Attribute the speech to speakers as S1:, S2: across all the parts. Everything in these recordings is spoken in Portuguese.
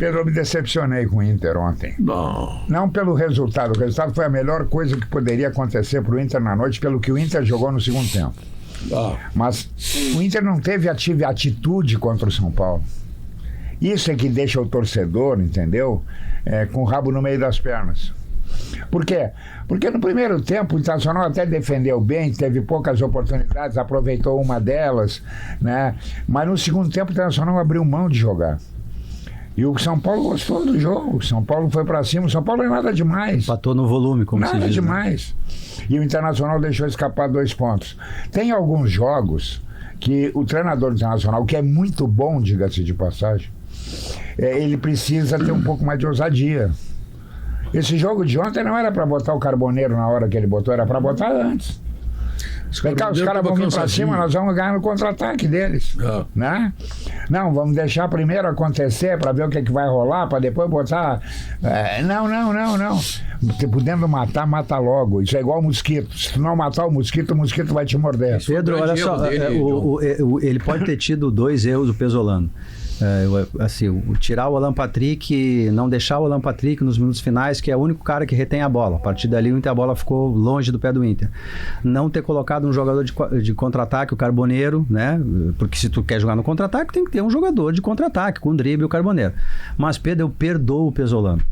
S1: Pedro, eu me decepcionei com o Inter ontem. Não pelo resultado. O resultado foi a melhor coisa que poderia acontecer para o Inter na noite, pelo que o Inter jogou no segundo tempo. Mas o Inter não teve atitude contra o São Paulo. Isso é que deixa o torcedor, entendeu? Com o rabo no meio das pernas. Por quê? Porque no primeiro tempo o Internacional até defendeu bem, teve poucas oportunidades, aproveitou uma delas, né? Mas no segundo tempo o Internacional abriu mão de jogar. E o São Paulo gostou do jogo. O São Paulo foi pra cima. O São Paulo é nada demais.
S2: Empatou no volume, como se diz.
S1: Nada demais. E o Internacional deixou escapar 2 pontos. Tem alguns jogos que o treinador internacional, que é muito bom, diga-se de passagem, ele precisa ter um pouco mais de ousadia. Esse jogo de ontem não era para botar o Carboneiro na hora que ele botou, era para botar antes. Os caras vão vir para cima, nós vamos ganhar no contra-ataque deles. Né? Não, vamos deixar primeiro acontecer para ver o que vai rolar, para depois botar. Não. Podendo matar, mata logo. Isso é igual mosquito. Se tu não matar o mosquito vai te morder.
S2: Pedro, olha só, ele pode ter tido 2 erros, o Pesolano. Tirar o Alan Patrick, não deixar o Alan Patrick nos minutos finais, que é o único cara que retém a bola. A partir dali o Inter, a bola ficou longe do pé do Inter. Não ter colocado um jogador de contra-ataque, o Carboneiro, né? Porque se tu quer jogar no contra-ataque, tem que ter um jogador de contra-ataque, com o drible e o Carboneiro. Mas, Pedro, eu perdoo o Pesolano.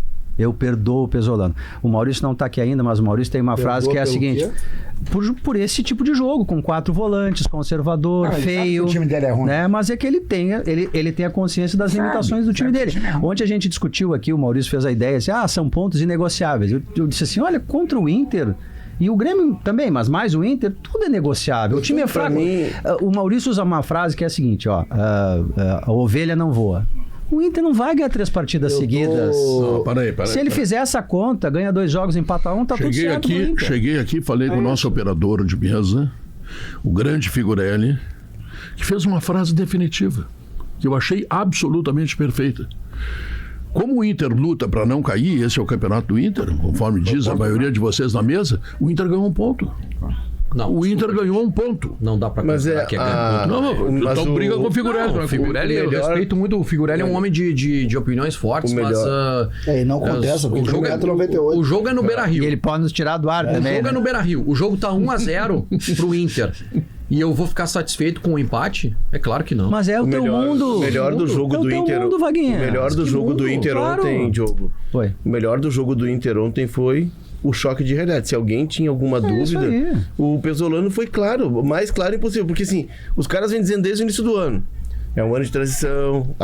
S2: O Maurício não está aqui ainda, mas o Maurício tem uma frase que é a seguinte: por esse tipo de jogo, com 4 volantes, conservador, feio. O time dele é ruim. Né? Mas é que ele tem a consciência das limitações do time dele. Ontem a gente discutiu aqui, o Maurício fez a ideia assim: são pontos inegociáveis. Eu disse assim: olha, contra o Inter. E o Grêmio também, mas mais o Inter, tudo é negociável. O time é fraco. O Maurício usa uma frase que é a seguinte: a ovelha não voa. O Inter não vai ganhar 3 partidas seguidas.
S3: Não, peraí.
S2: Se ele fizer essa conta, ganha 2 jogos, empata 1, tá tudo certo.
S3: Cheguei aqui, falei com o nosso operador de mesa, o grande Figurelli, que fez uma frase definitiva, que eu achei absolutamente perfeita. Como o Inter luta para não cair, esse é o campeonato do Inter, conforme diz a maioria de vocês na mesa, o Inter ganhou 1 ponto. Não, o Inter ganhou 1 ponto.
S4: Não dá pra considerar que é ganhar ponto.
S3: Então briga com o Figurelli.
S4: O Figurelli, eu respeito muito. O Figurelli é um homem de opiniões fortes, mas...
S5: e não acontece, porque
S4: o jogo é no Beira-Rio.
S2: E ele pode nos tirar do ar também.
S4: O jogo é no Beira-Rio. O jogo tá 1-0 pro Inter. E eu vou ficar satisfeito com o empate? É claro que não.
S2: Mas é o teu mundo.
S5: O melhor do jogo do Inter.
S2: Mundo, Vaguinha.
S5: O melhor do jogo do Inter ontem, Diogo.
S2: Foi.
S5: O melhor do jogo do Inter ontem foi o choque de realidade. Se alguém tinha alguma dúvida, o Pesolano foi claro, o mais claro impossível. Porque assim, os caras vêm dizendo desde o início do ano: é um ano de transição,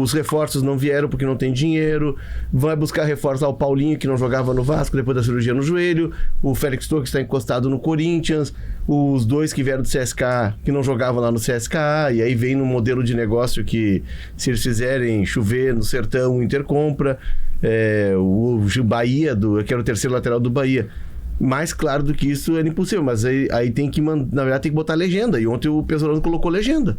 S5: os reforços não vieram porque não tem dinheiro, vai buscar reforço ao Paulinho, que não jogava no Vasco depois da cirurgia no joelho, o Félix Torres está encostado no Corinthians, os 2 que vieram do CSKA, que não jogavam lá no CSKA, e aí vem no modelo de negócio que, se eles fizerem chover no sertão, o Inter compra. O Bahia, que era o terceiro lateral do Bahia. Mais claro do que isso era impossível, mas aí tem que, na verdade, tem que botar legenda. E ontem o Pesolano colocou legenda.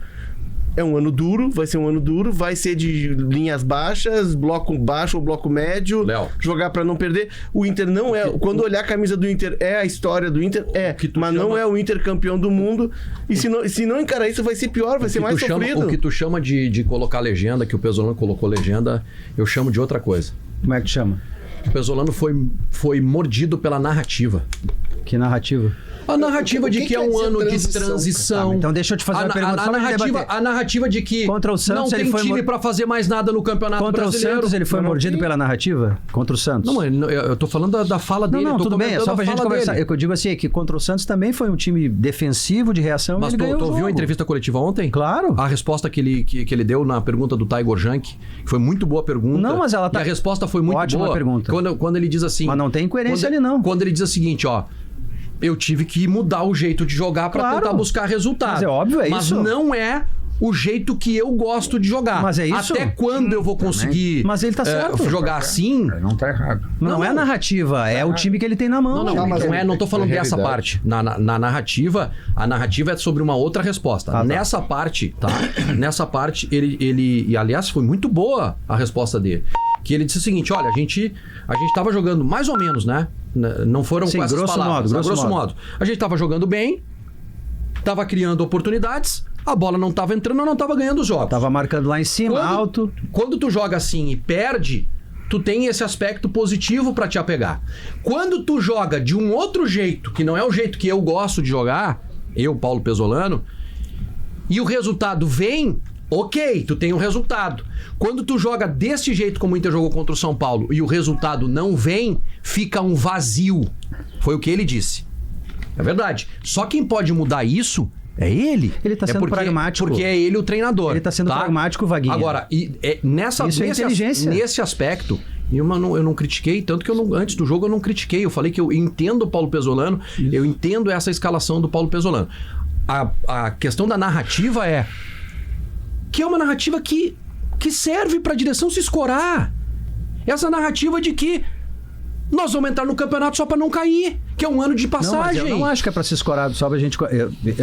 S5: É um ano duro, vai ser um ano duro, vai ser de linhas baixas, bloco baixo ou bloco médio, jogar pra não perder. O Inter não é... Quando olhar a camisa do Inter, é a história do Inter, mas não é o Inter campeão do mundo. E se não encarar isso, vai ser pior, vai ser mais sofrido.
S4: O que tu chama de colocar legenda, que o Pesolano colocou legenda, eu chamo de outra coisa.
S2: Como é que chama?
S4: O Pesolano foi mordido pela narrativa.
S2: Que narrativa?
S4: A narrativa de que é um ano de transição.
S2: Então deixa eu te fazer uma pergunta.
S4: A narrativa de que
S2: contra o Santos,
S4: não tem time pra fazer mais nada no Campeonato Brasileiro.
S2: Contra o Santos ele foi mordido pela narrativa? Contra o Santos?
S4: Não, eu tô falando da fala dele.
S2: Não, tudo bem, é só pra gente conversar. Eu digo assim, que contra o Santos também foi um time defensivo, de reação.
S4: Mas tu ouviu a entrevista coletiva ontem?
S2: Claro.
S4: A resposta que ele deu na pergunta do Taigor Jank, que foi muito boa pergunta.
S2: Não, mas ela tá...
S4: E a resposta foi muito
S2: ótima
S4: boa.
S2: Pergunta.
S4: Quando ele diz assim...
S2: Mas não tem incoerência ali, não.
S4: Quando ele diz o seguinte, eu tive que mudar o jeito de jogar para tentar buscar resultado.
S2: Mas é óbvio,
S4: mas
S2: isso.
S4: Mas não é o jeito que eu gosto de jogar.
S2: Mas é isso.
S4: Até quando eu vou conseguir
S2: mas ele tá certo.
S4: jogar assim?
S1: Não tá errado.
S2: Não é a narrativa, é o time que ele tem na mão.
S4: Não tô falando dessa parte. Na narrativa, a narrativa é sobre uma outra resposta. Nessa parte, Nessa parte, ele... E aliás, foi muito boa a resposta dele. Que ele disse o seguinte: olha, a gente tava jogando mais ou menos, né? Não foram com essas palavras. Grosso modo. A gente tava jogando bem, tava criando oportunidades, A bola não estava entrando, eu não estava ganhando os jogos.
S2: Tava marcando lá em cima, alto.
S4: Quando tu joga assim e perde, tu tem esse aspecto positivo pra te apegar. Quando tu joga de um outro jeito, que não é o jeito que eu gosto de jogar, eu, Paulo Pesolano, e o resultado vem, ok, tu tem um resultado. Quando tu joga desse jeito como o Inter jogou contra o São Paulo e o resultado não vem, fica um vazio. Foi o que ele disse. É verdade. Só quem pode mudar isso é ele.
S2: Ele tá sendo pragmático.
S4: Porque é ele o treinador.
S2: Ele tá sendo pragmático, Vaguinha.
S4: Agora, isso é inteligência. Nesse aspecto, eu não critiquei, tanto que antes do jogo eu não critiquei. Eu falei que eu entendo o Paulo Pesolano, eu entendo essa escalação do Paulo Pesolano. A questão da narrativa é que é uma narrativa que serve pra direção se escorar. Essa narrativa de que nós vamos entrar no campeonato só pra não cair, que é um ano de passagem.
S2: Não, eu não acho que é pra ser escorado só pra gente...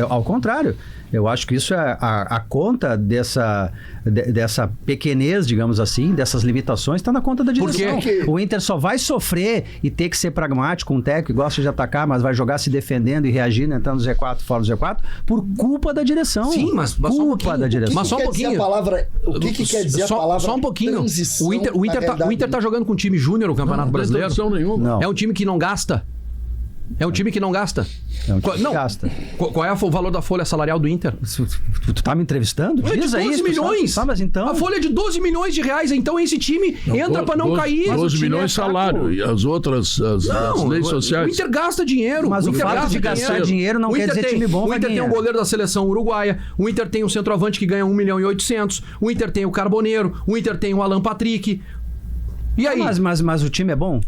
S2: ao contrário, eu acho que isso é a conta dessa pequenez, digamos assim, dessas limitações, tá na conta da direção.
S4: Porque
S2: o Inter só vai sofrer e ter que ser pragmático, um técnico que gosta de atacar, mas vai jogar se defendendo e reagindo, entrando no Z4, fora do Z4, por culpa da direção.
S4: Sim, mas
S2: culpa da direção.
S4: Mas só um pouquinho.
S6: O que quer dizer a palavra
S4: só um pouquinho.
S6: Transição?
S4: O Inter tá jogando com um time júnior no Campeonato Brasileiro.
S2: Não.
S4: É um time que não gasta. É um time que não gasta.
S2: É um time que gasta.
S4: Qual é o valor da folha salarial do Inter?
S2: Tu tá me entrevistando?
S4: É de
S2: Diz
S4: 12
S2: aí,
S4: milhões.
S2: Mas então...
S4: A folha é de 12 milhões de reais. Então esse time entra pra não cair.
S3: 12 milhões salário. E as outras, as leis sociais.
S4: O Inter gasta dinheiro.
S2: Mas o
S4: Inter
S2: fato de gastar dinheiro não quer dizer time bom.
S4: O Inter tem um goleiro da seleção uruguaia. O Inter tem um centroavante que ganha 1.800.000. O Inter tem o Carboneiro. O Inter tem o Alan Patrick. E aí?
S2: Mas o time é bom?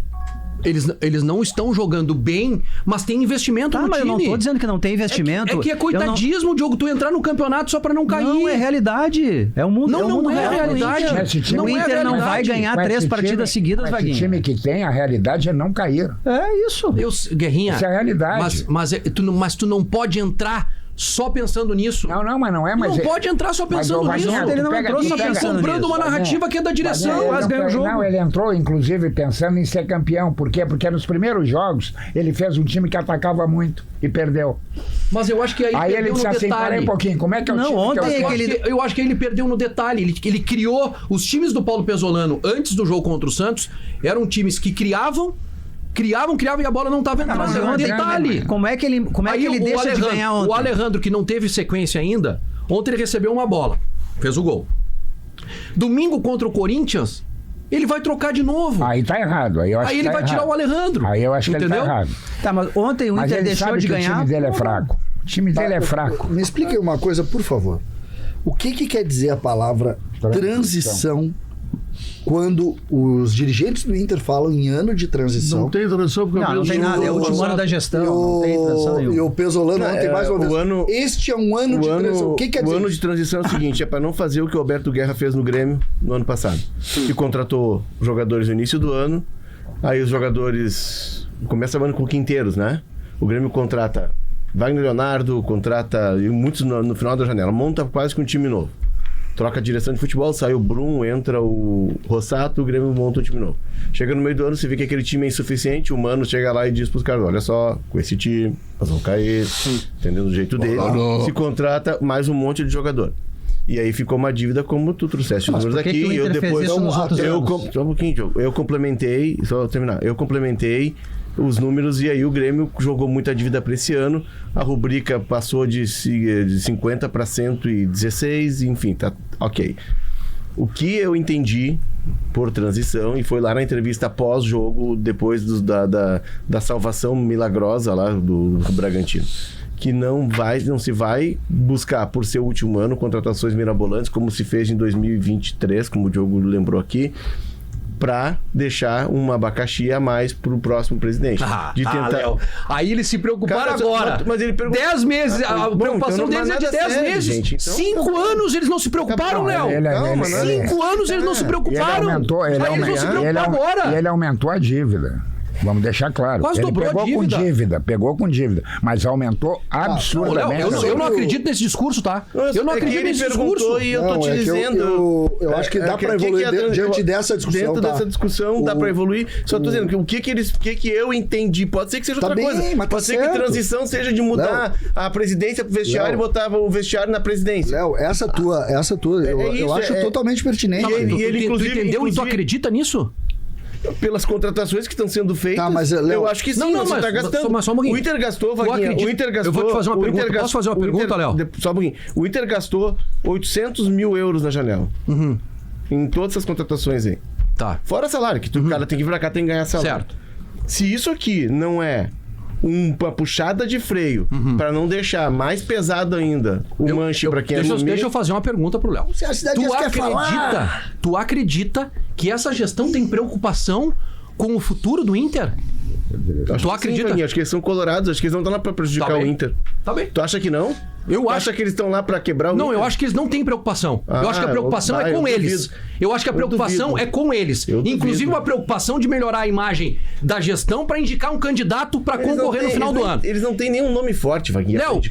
S4: Eles não estão jogando bem, mas tem investimento no
S2: mas
S4: time.
S2: eu não tô dizendo que não tem investimento.
S4: É que é coitadismo, Diogo, tu entrar no campeonato só pra não cair.
S2: Não, é realidade. É o mundo.
S4: Não é realidade.
S2: O Inter não vai ganhar 3 partidas seguidas, Vaguinha.
S1: O time que tem, a realidade é não cair.
S2: É isso.
S1: Guerrinha. Isso é a realidade.
S4: Mas tu não pode entrar só pensando nisso.
S1: Não, mas não é. Mas
S4: não pode entrar só pensando nisso.
S2: Ele não entrou só pensando
S4: comprando uma narrativa que é da direção.
S2: Quase ganhou o jogo.
S1: Não, ele entrou, inclusive, pensando em ser campeão. Por quê? Porque nos primeiros jogos ele fez um time que atacava muito e perdeu.
S4: Mas eu acho que aí
S1: ele disse assim, para aí um pouquinho, como é que é o time?
S2: Ontem
S4: eu acho que ele perdeu no detalhe. Ele criou... Os times do Paulo Pesolano, antes do jogo contra o Santos, eram times que criavam e a bola não estava entrando.
S2: Mas
S4: é um detalhe.
S2: Como é que ele deixa de ganhar ontem?
S4: O Alejandro, que não teve sequência ainda, ontem ele recebeu uma bola. Fez o gol. Domingo contra o Corinthians, ele vai trocar de novo.
S1: Aí tá errado. Aí
S4: ele vai tirar o Alejandro.
S1: Aí eu acho que ele tá errado.
S2: Tá, mas ontem o Inter deixou de ganhar.
S1: O time dele é fraco. O time dele é fraco.
S6: Me explique uma coisa, por favor. O que quer dizer a palavra transição quando os dirigentes do Inter falam em ano de transição?
S3: Não tem transição porque
S2: não tem nada, é o último ano da gestão, não tem transição nenhuma.
S6: E o Pesolano ontem mais uma vez. Este é um ano de transição. O que quer dizer?
S5: O ano de transição é o seguinte, é para não fazer o que o Alberto Guerra fez no Grêmio no ano passado. Que contratou jogadores no início do ano, aí os jogadores começam o ano com quinteiros, né? O Grêmio contrata Wagner Leonardo, contrata muitos no final da janela, monta quase que um time novo. Troca a direção de futebol, sai o Brum, entra o Rossato, o Grêmio monta um time novo. Chega no meio do ano, você vê que aquele time é insuficiente, o Mano chega lá e diz pros caras, olha só, com esse time, nós vamos cair, entendendo do jeito dele. Se contrata mais um monte de jogador. E aí ficou uma dívida como tu trouxeste os números aqui. E eu depois. Só um pouquinho, Diogo. Eu complementei os números e aí o Grêmio jogou muita dívida para esse ano. A rubrica passou de 50 para 116, enfim, tá ok. O que eu entendi por transição, e foi lá na entrevista pós-jogo, depois da salvação milagrosa lá do Bragantino, que não se vai buscar, por ser o último ano, contratações mirabolantes, como se fez em 2023, como o Diogo lembrou aqui, para deixar um abacaxi a mais pro próximo presidente.
S4: Léo. Aí eles se preocuparam agora.
S5: Mas ele perguntou...
S4: 10 meses, a preocupação deles é de 10 meses. Gente, então... 5 anos eles não se preocuparam, Léo. 5 anos eles não se preocuparam. Aí eles vão se preocupar agora.
S1: E ele aumentou a dívida. Vamos deixar claro.
S4: Quase
S1: Ele
S4: dobrou a dívida.
S1: Pegou com dívida, mas aumentou absurdamente.
S4: Eu não acredito nesse discurso, tá? Eu não acredito nesse discurso.
S5: E eu tô te dizendo.
S6: Eu acho que dá pra evoluir diante dessa discussão.
S5: Dentro dessa discussão dá pra evoluir. Só tô dizendo que o que eu entendi, pode ser que seja outra coisa.
S6: Mas
S5: pode ser que transição seja de mudar a presidência pro vestiário e botar o vestiário na presidência.
S6: Léo, essa tua, eu acho totalmente pertinente.
S5: E ele,
S4: tu entendeu e tu acredita nisso?
S5: Pelas contratações que estão sendo feitas,
S6: Tá, mas, Léo,
S5: eu acho que sim.
S4: Não,
S5: você
S4: mas
S5: tá gastando.
S4: só um pouquinho.
S5: O Inter gastou, Vaguinha. O Inter gastou.
S4: Eu vou te fazer uma pergunta. Posso fazer uma pergunta, Léo?
S5: Só um pouquinho. O Inter gastou 800 mil euros na janela. Em todas essas contratações aí.
S4: Tá.
S5: Fora salário, que o cara tem que vir pra cá, tem que ganhar salário.
S4: Certo.
S5: Se isso aqui não é uma puxada de freio pra não deixar mais pesado ainda o manche pra quem
S4: Deixa eu fazer uma pergunta pro Léo.
S6: Se a cidade quer falar.
S4: Tu acredita que essa gestão tem preocupação com o futuro do Inter? Tu acredita?
S5: Sim, acho que eles são colorados, acho que eles não estão lá pra prejudicar o Inter.
S4: Tá bem.
S5: Tu acha que não?
S4: Eu
S5: acho que eles estão lá pra quebrar o Inter?
S4: Não, eu acho que eles não têm preocupação. Eu acho que a preocupação é com eles. Eu acho que a preocupação é com eles. Inclusive uma preocupação de melhorar a imagem da gestão pra indicar um candidato pra concorrer no final do ano.
S5: Eles não têm nenhum nome forte, Vaguinha.
S4: Léo,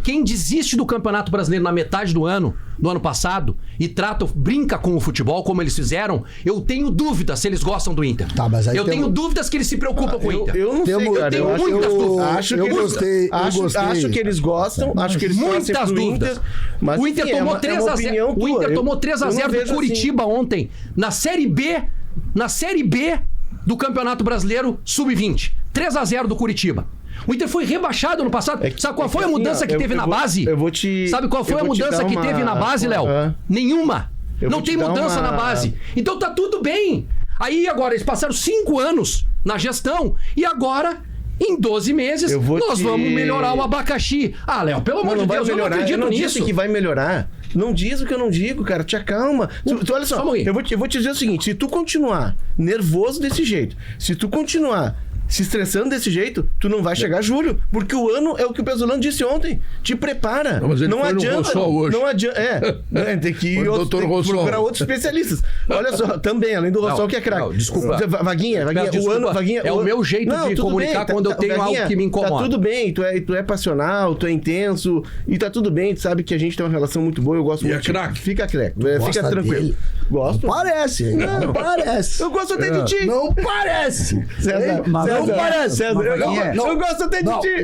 S4: quem desiste do Campeonato Brasileiro na metade do ano passado, e brinca com o futebol como eles fizeram, eu tenho dúvidas se eles gostam do Inter.
S6: Tá, mas aí
S4: eu tenho dúvidas que eles se preocupam com o Inter.
S5: Eu não sei, cara.
S4: Eu tenho muitas dúvidas.
S5: Acho que eles gostam, acho que eles
S4: muitas dúvidas.
S5: Inter, mas
S4: o Inter tomou 3-0. O Inter tomou 3-0 do Curitiba ontem, na Série B do Campeonato Brasileiro Sub-20. 3-0 do Curitiba. O Inter foi rebaixado no passado. Sabe qual foi a mudança que teve na base? Sabe qual foi a mudança que teve na base, Léo? Nenhuma. Não tem mudança na base. Então tá tudo bem. Aí agora eles passaram 5 anos na gestão e agora, em 12 meses, nós vamos melhorar o abacaxi. Ah, Léo, pelo amor de Deus, eu não acredito nisso.
S5: Eu não disse que vai melhorar. Não diz o que eu não digo, cara. Te acalma. Tu, olha só, eu vou te dizer o seguinte. Se tu continuar nervoso desse jeito, se tu continuar se estressando desse jeito, tu não vai chegar a julho. Porque o ano é o que o Pesolano disse ontem. Te prepara.
S3: Não, mas ele foi
S5: adianta.
S3: No Rossol hoje.
S5: Não adianta. Tem que ir procurar outros especialistas. Olha só, também, além do Rossol, que é craque.
S4: Desculpa.
S5: Vaguinha,
S4: é o meu jeito de comunicar quando eu tenho algo que me incomoda.
S5: Tá tudo bem, tu é passional, tu é intenso, e tá tudo bem, tu sabe que a gente tem uma relação muito boa, eu gosto muito.
S3: E é craque.
S5: Fica craque, fica tranquilo.
S6: Dele?
S5: Gosto.
S6: Parece. Não parece.
S5: Eu gosto até de ti.
S6: Não parece.
S5: César, não parece. César, eu gosto até de ti.